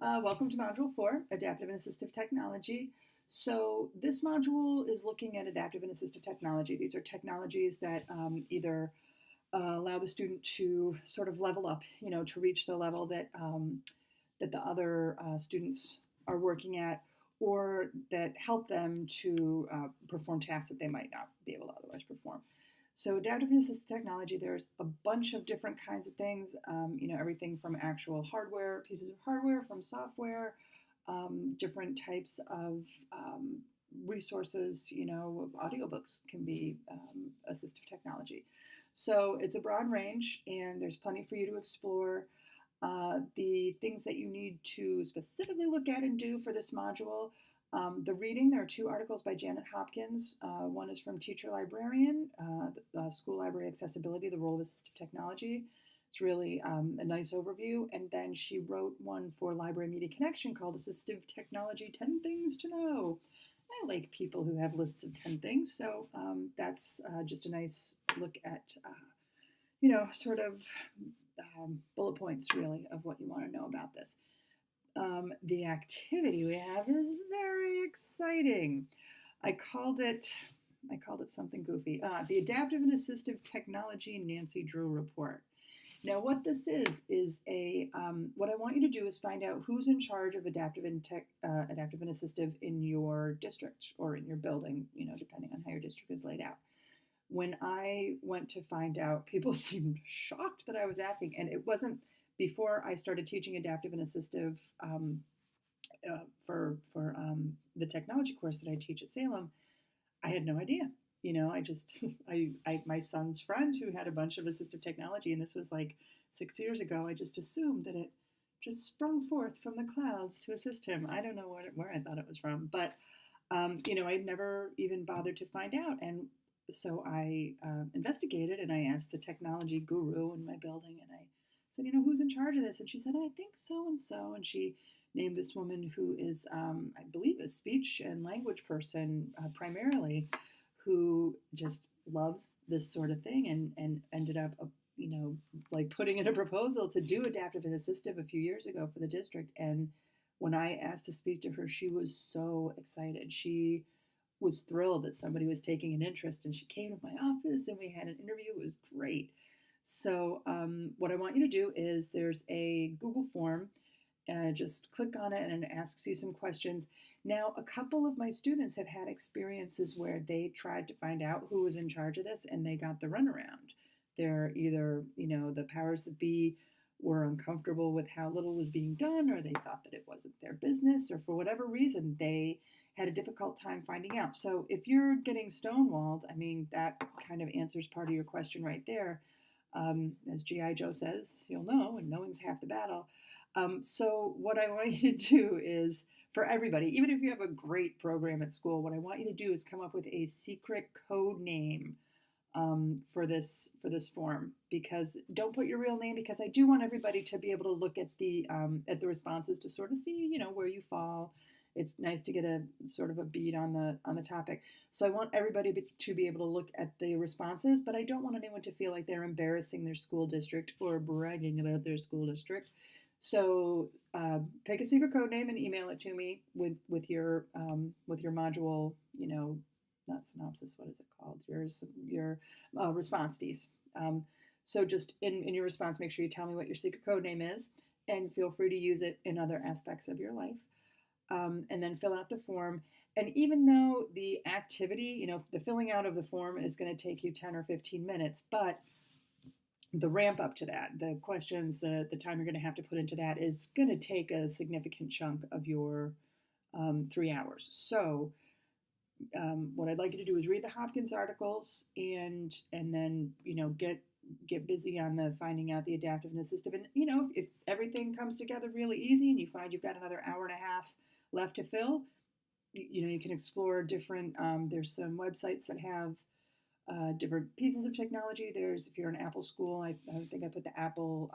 Welcome to Module 4, Adaptive and Assistive Technology. So this module is looking at adaptive and assistive technology. These are technologies that either allow the student to sort of level up, to reach the level that the other students are working at, or that help them to perform tasks that they might not be able to otherwise perform. So adaptive and assistive technology, there's a bunch of different kinds of things, everything from actual hardware, pieces of hardware, from software, different types of resources, audiobooks can be assistive technology. So it's a broad range and there's plenty for you to explore. The things that you need to specifically look at and do for this module. The reading, there are two articles by Janet Hopkins. One is from Teacher Librarian, School Library Accessibility, the Role of Assistive Technology. It's really a nice overview. And then she wrote one for Library Media Connection called Assistive Technology 10 Things to Know. I like people who have lists of 10 things, so that's just a nice look at, sort of bullet points, really, of what you want to know about this. The activity we have is very exciting. I called it something goofy. The Adaptive and Assistive Technology Nancy Drew Report. Now, what this is a what I want you to do is find out who's in charge of adaptive and assistive in your district or in your building, depending on how your district is laid out. When I went to find out, people seemed shocked that I was asking, and it wasn't before I started teaching adaptive and assistive for the technology course that I teach at Salem. I had no idea. I just my son's friend who had a bunch of assistive technology, and this was like 6 years ago. I just assumed that it just sprung forth from the clouds to assist him. I don't know where I thought it was from, but I'd never even bothered to find out. And so I investigated and I asked the technology guru in my building, and I said, who's in charge of this? And she said, I think so and so. And she named this woman who is, I believe, a speech and language person primarily, who just loves this sort of thing and ended up, like putting in a proposal to do adaptive and assistive a few years ago for the district. And when I asked to speak to her, she was so excited. She was thrilled that somebody was taking an interest, and she came to my office and we had an interview. It was great. So what I want you to do is there's a Google form. Just click on it and it asks you some questions. Now, a couple of my students have had experiences where they tried to find out who was in charge of this and they got the runaround. They're either, the powers that be were uncomfortable with how little was being done, or they thought that it wasn't their business, or for whatever reason, they had a difficult time finding out. So if you're getting stonewalled, I mean, that kind of answers part of your question right there. As G.I. Joe says, you'll know, and knowing's half the battle. So what I want you to do is, for everybody, even if you have a great program at school, what I want you to do is come up with a secret code name for this form. Because don't put your real name, because I do want everybody to be able to look at the responses to sort of see, where you fall. It's nice to get a sort of a beat on the topic. So I want everybody to be able to look at the responses, but I don't want anyone to feel like they're embarrassing their school district or bragging about their school district. So pick a secret code name and email it to me with your module, not synopsis, what is it called? Your response piece. So just in your response, make sure you tell me what your secret code name is, and feel free to use it in other aspects of your life. And then fill out the form. And even though the activity, the filling out of the form is going to take you 10 or 15 minutes, but the ramp up to that, the questions, the time you're going to have to put into that is going to take a significant chunk of your 3 hours. So what I'd like you to do is read the Hopkins articles and then, get busy on the finding out the adaptive and assistive. And, if everything comes together really easy and you find you've got another hour and a half left to fill, you can explore different, there's some websites that have different pieces of technology. There's, if you're an Apple school, I think I put the Apple,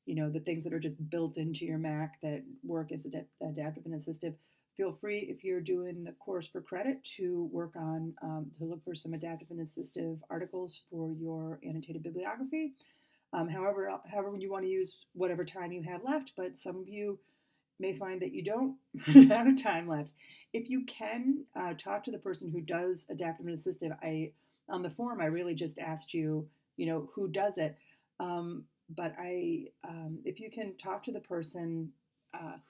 the things that are just built into your Mac that work as adaptive and assistive. Feel free, if you're doing the course for credit, to work on, to look for some adaptive and assistive articles for your annotated bibliography. However, you want to use whatever time you have left, but some of you, may find that you don't have time left. If you can talk to the person who does adaptive and assistive, on the form I really just asked you, who does it. But if you can talk to the person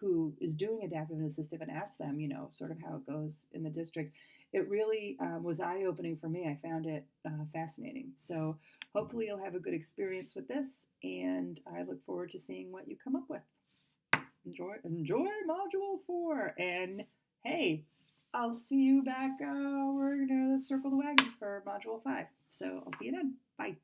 who is doing adaptive and assistive and ask them, sort of how it goes in the district, it really was eye-opening for me. I found it fascinating. So hopefully you'll have a good experience with this, and I look forward to seeing what you come up with. Enjoy Module 4, and hey, I'll see you back. We're gonna circle the wagons for Module 5. So I'll see you then. Bye.